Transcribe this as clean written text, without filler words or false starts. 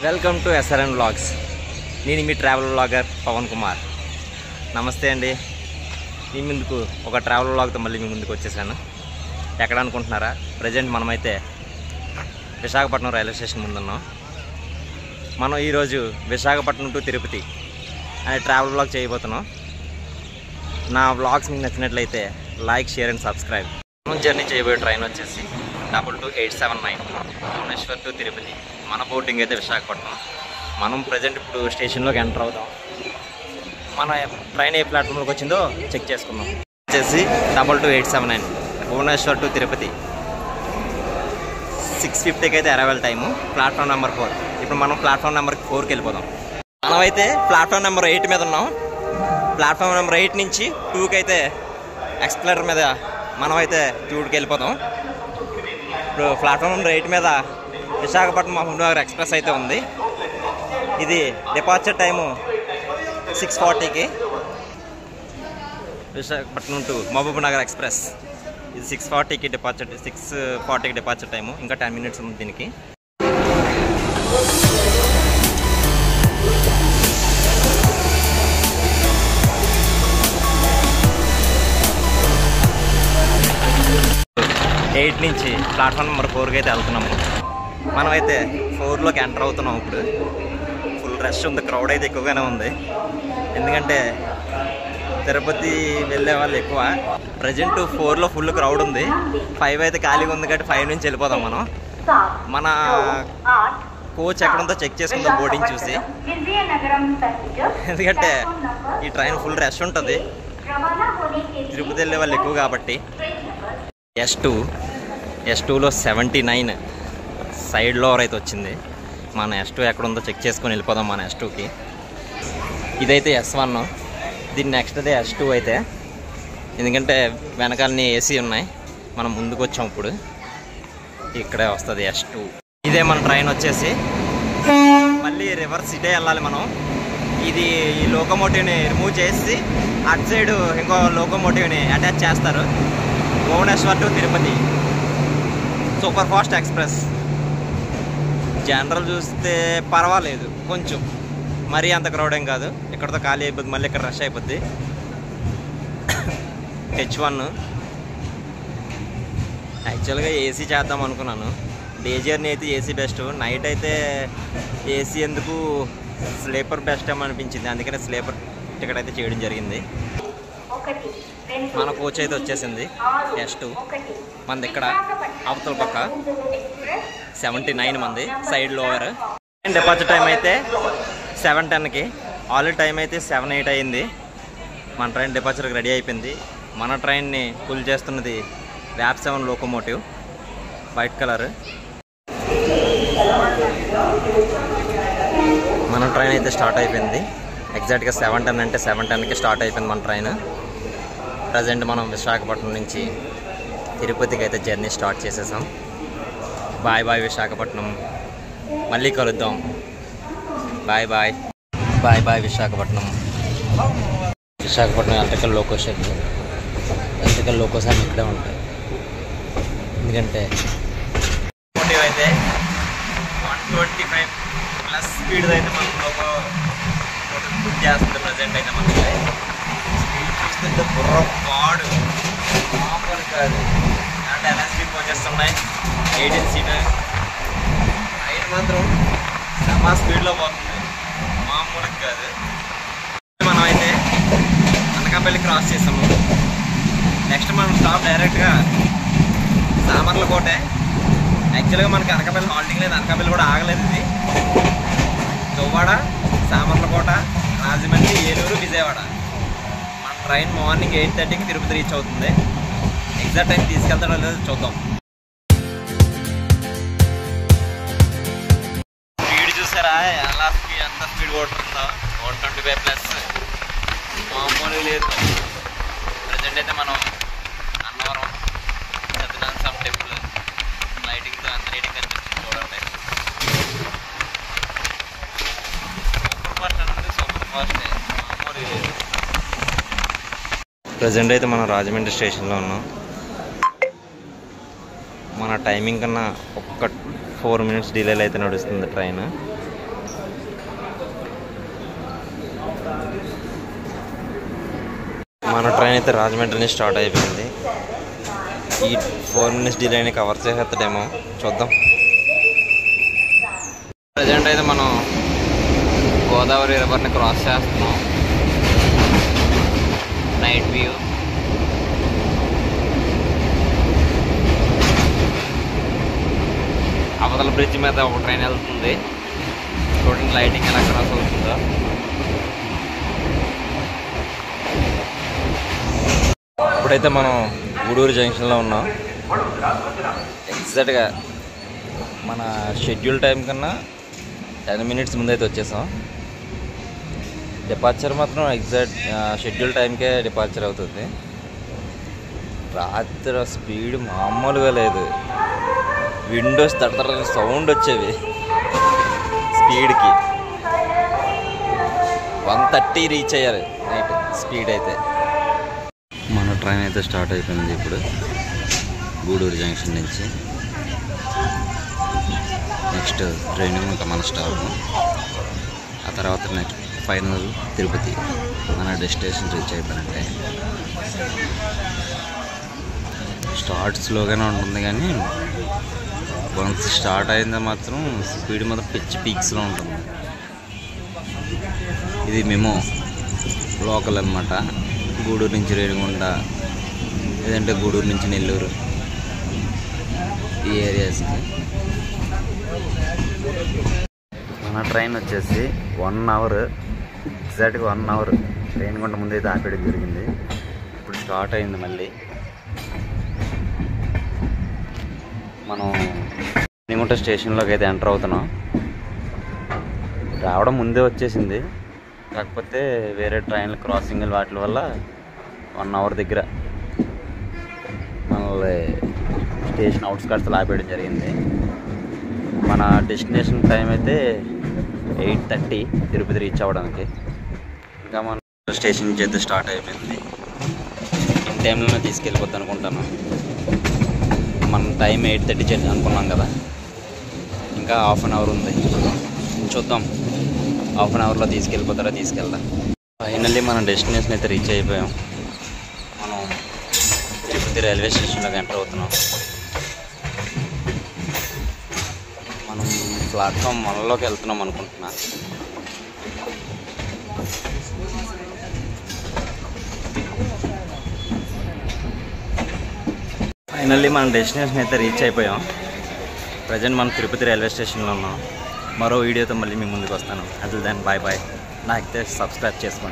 Welcome to SRN vlogs. నేను మీ travel vlogger Pawan Kumar. నమస్తే అండి. మీ ముందుకు ఒక ట్రావెల్ వ్లాగ్తో మళ్ళీ మీ ముందుకు వచ్చేసాను. ఎక్కడ అనుకుంటున్నారా? ప్రజెంట్ మనమైతే విశాఖపట్నం రైల్వే స్టేషన్ ముందున్నాం. మనం ఈరోజు విశాఖపట్నం టు తిరుపతి అనే ట్రావెల్ వ్లాగ్ చేయబోతున్నాం. నా వ్లాగ్స్ మీకు నచ్చినట్లయితే లైక్, షేర్ అండ్ సబ్స్క్రైబ్. మనం జర్నీ చేయబోయే ట్రైన్ వచ్చేసి 22879 భువనేశ్వర్ టు తిరుపతి. మన బోర్డింగ్ అయితే విశాఖపట్నం. మనం ప్రజెంట్ ఇప్పుడు స్టేషన్లోకి ఎంటర్ అవుతాం. మన ట్రైన్ ఏ ప్లాట్ఫామ్లోకి వచ్చిందో చెక్ చేసుకుందాం. వచ్చేసి 22879 భువనేశ్వర్ టు తిరుపతి. 6:50కి అయితే అరైవల్ టైము. Platform number 4. ఇప్పుడు మనం ప్లాట్ఫామ్ నెంబర్ 4కి వెళ్ళిపోదాం. మనమైతే ప్లాట్ఫామ్ నెంబర్ 8 మీద ఉన్నాం. ప్లాట్ఫామ్ నెంబర్ 8 నుంచి 2కి అయితే ఎక్స్ప్లెనర్ మీద మనమైతే 2కి వెళ్ళిపోదాం. ఇప్పుడు ప్లాట్ఫామ్ నెంబర్ 8 మీద విశాఖపట్నం మహబూబ్నగర్ ఎక్స్ప్రెస్ అయితే ఉంది. ఇది డిపార్చర్ టైము 6:40కి. విశాఖపట్నం టు మహబూబ్నగర్ ఎక్స్ప్రెస్ ఇది 6:40కి డిపార్చర్, 6:40కి డిపార్చర్ టైము. ఇంకా 10 మినిట్స్ ఉంది దీనికి. ఎయిట్ నుంచి ప్లాట్ఫామ్ నెంబర్ 4కి అయితే వెళ్తున్నాము. మనమైతే 4లోకి ఎంటర్ అవుతున్నాం. ఇప్పుడు ఫుల్ రష్ ఉంది, క్రౌడ్ అయితే ఎక్కువగానే ఉంది. ఎందుకంటే తిరుపతి వెళ్ళే వాళ్ళు ఎక్కువ. ప్రజెంట్ 4లో ఫుల్ క్రౌడ్ ఉంది. 5 అయితే ఖాళీగా ఉంది కాబట్టి 5 నుంచి వెళ్ళిపోదాం మనం. మన కోచ్ ఎక్కడంతో చెక్ చేసుకుందాం బోర్డింగ్ చూసి. ఎందుకంటే ఈ ట్రైన్ ఫుల్ రష్ ఉంటుంది, తిరుపతి వెళ్ళే వాళ్ళు ఎక్కువ కాబట్టి. S2లో 79 సైడ్ లోవర్ అయితే వచ్చింది. మన S2 ఎక్కడ ఉందో చెక్ చేసుకొని వెళ్ళిపోదాం మన S2కి. ఇదైతే S1. దీని నెక్స్ట్ అదే S2 అయితే. ఎందుకంటే వెనకాలని ఏసీ ఉన్నాయి. మనం ముందుకు వచ్చాం. ఇప్పుడు ఇక్కడే వస్తుంది S2. ఇదే మన ట్రైన్ వచ్చేసి. మళ్ళీ రివర్స్ ఇటే వెళ్ళాలి మనం. ఇది ఈ లోకోమోటివ్ని రిమూవ్ చేసి అటు సైడ్ ఇంకో లోకోమోటివ్ని అటాచ్ చేస్తారు. Bhubaneswar to Tirupati super fast express. General చూస్తే పర్వాలేదు, కొంచెం మరీ అంత క్రౌడ్ ఏం కాదు. ఇక్కడతో ఖాళీ అయిపోద్ది, మళ్ళీ ఇక్కడ రష్ అయిపోద్ది. H1 యాక్చువల్గా ఏసీ చేద్దాం అనుకున్నాను. డే జర్నీ అయితే ఏసీ బెస్ట్. నైట్ అయితే ఏసీ ఎందుకు, స్లీపర్ బెస్ట్ ఏమో అనిపించింది. అందుకనే స్లీపర్ టికెట్ అయితే చేయడం జరిగింది. మన కోచ్ అయితే వచ్చేసింది S2. మనది ఇక్కడ అవతల పక్క 79 మంది సైడ్ లోవర్. డిపార్చర్ టైం అయితే 7:10కి. ఆల్రెడీ టైం అయితే 7:08 అయింది. మన ట్రైన్ డిపార్చర్కి రెడీ అయిపోయింది. మన ట్రైన్ని పుల్ చేస్తున్నది వ్యాప్ 7 లోకోమోటివ్, వైట్ కలర్. మన ట్రైన్ అయితే స్టార్ట్ అయిపోయింది. ఎగ్జాక్ట్గా 7:10 అంటే 7:10కి స్టార్ట్ అయిపోయింది మన ట్రైన్. ప్రజెంట్ మనం విశాఖపట్నం నుంచి తిరుపతికి అయితే జర్నీ స్టార్ట్ చేసేసాం. బాయ్ బాయ్ విశాఖపట్నం, మళ్ళీ కలుద్దాం. Bye bye bye bye Visakhapatnam. Visakhapatnam electrical locos అన్నీ ఇక్కడే ఉంటాయి. ఎందుకంటే మోటివ్ అయితే 125 ప్లస్ స్పీడ్ అయితే మనం లోకో బుక్ చేస్తుంది. ప్రజెంట్ అయితే మనకి స్పీడ్ చూస్తుంటే బుర్ర పాడు మామూలు కాదు. అంటే LSD కోచెస్ ఉన్నాయి. 18 సీట్ హైట్ మాత్రం సమా స్పీడ్లో పోతుంది, మామూలుగా కాదు. మనం అయితే అనకాపల్లి క్రాస్ చేసాము. నెక్స్ట్ మనం స్టాప్ డైరెక్ట్గా సామర్లకోటే. యాక్చువల్గా మనకి అనకాపల్లి హాల్టింగ్ లేదు, అనకాపల్లి కూడా ఆగలేదు. ఇది దువ్వాడ, సామర్లకోట, రాజమండ్రి, ఏలూరు, విజయవాడ. మన ట్రైన్ మార్నింగ్ 8:30కి తిరుపతి రీచ్ అవుతుంది. ఎగ్జాక్ట్ టైం తీసుకెళ్తాడో లేదో చూద్దాం. స్పీడ్ చూసారా ఎంత స్పీడ్ కొడుతుందో, 125+. మామూలు లేదు. ప్రజెంట్ అయితే మనం అన్నవరం సత్యనారాయణ స్వామి టెంపుల్ లైటింగ్తో అంత రేటింగ్ కనిపిస్తుంది చూడండి. సూపర్ ఫాస్ట్ అంటే సూపర్ ఫాస్టే, మామూలు లేదు. ప్రజెంట్ అయితే మనం రాజమండ్రి స్టేషన్లో ఉన్నాం. మన టైమింగ్ కన్నా ఒక్క 4 మినిట్స్ డిలేలో అయితే నడుస్తుంది ట్రైన్. మన ట్రైన్ అయితే రాజమండ్రి నుంచి స్టార్ట్ అయిపోయింది. ఈ 4 minutes డిలేని కవర్ చేసేస్తాడేమో చూద్దాం. ప్రజెంట్ అయితే మనం గోదావరి రివర్ని క్రాస్ చేస్తున్నాం. Night view. అవతల బ్రిడ్జ్ మీద ఒక ట్రైన్ వెళ్తుంది. చూడండి లైటింగ్ ఎలా క్రాస్ అవుతుందో. ఇప్పుడైతే మనం గూడూరు జంక్షన్లో ఉన్నాం. ఎగ్జాక్ట్గా మన షెడ్యూల్ టైం కన్నా 10 minutes ముందైతే వచ్చేసాం. డిపార్చర్ మాత్రం ఎగ్జాక్ట్ షెడ్యూల్ టైంకే డిపార్చర్ అవుతుంది. రాత్రి స్పీడ్ మామూలుగా లేదు. విండోస్ తడతర సౌండ్ వచ్చేవి స్పీడ్కి. 130 రీచ్ అయ్యారు నైట్ స్పీడ్ అయితే. మన ట్రైన్ అయితే స్టార్ట్ అయిపోయింది ఇప్పుడు గూడూరు జంక్షన్ నుంచి. నెక్స్ట్ ట్రైన్ ఇంకా మన స్టాప్. ఆ తర్వాత నెక్స్ట్ ఫైనల్ తిరుపతి. మన డెస్టినేషన్ రీచ్ అయిపోయినట్టే. స్టార్ట్ స్లోగానే ఉంటుంది కానీ వన్స్ స్టార్ట్ అయిందో మాత్రం స్పీడ్ మాత్రం పిచ్చి పీక్స్లో ఉంటుంది. ఇది మేము లోకల్ అన్నమాట. గూడూరు నుంచి రేణిగుంట, లేదంటే గూడూరు నుంచి నెల్లూరు, ఈ ఏరియాస్కి. మన ట్రైన్ వచ్చేసి 1 hour, ఎగ్జాక్ట్గా 1 hour రేణిగుంట ముందైతే ఆపేయడం జరిగింది. ఇప్పుడు స్టార్ట్ అయింది మళ్ళీ. మనం రేణిగుంట స్టేషన్లోకి అయితే ఎంటర్ అవుతున్నాం. రావడం ముందే వచ్చేసింది, కాకపోతే వేరే ట్రైన్లు క్రాసింగ్ వాటి వల్ల 1 hour దగ్గర మనల్ని స్టేషన్ అవుట్స్కట్స్లో ఆపేయడం జరిగింది. మన డెస్టినేషన్ టైం అయితే 8:30 తిరుపతి రీచ్ అవ్వడానికి. ఇంకా మన స్టేషన్ నుంచి అయితే స్టార్ట్ అయిపోయింది. ఇన్ టైంలోనే తీసుకెళ్ళిపోద్ది అనుకుంటాను. మన టైం 8:30 అనుకున్నాం కదా, ఇంకా 1/2 hour ఉంది. చూద్దాం 1/2 hourలో తీసుకెళ్ళిపోతారా, తీసుకెళ్దాం. ఫైనల్లీ మనం డెస్టినేషన్ అయితే రీచ్ అయిపోయాం. మనం తిరుపతి రైల్వే స్టేషన్లోకి ఎంటర్ అవుతున్నాం. మనం ప్లాట్ఫామ్ 1లోకి వెళ్తున్నాం అనుకుంటున్నా. ఫైనల్లీ మన డెస్టినేషన్ అయితే రీచ్ అయిపోయాం. ప్రజెంట్ మనం తిరుపతి రైల్వే స్టేషన్లో ఉన్నాం. మరో వీడియోతో మళ్ళీ మీ ముందుకు వస్తాను. అట్లా దాన్ని బాయ్ బాయ్. నాకైతే సబ్స్క్రైబ్ చేసుకోండి.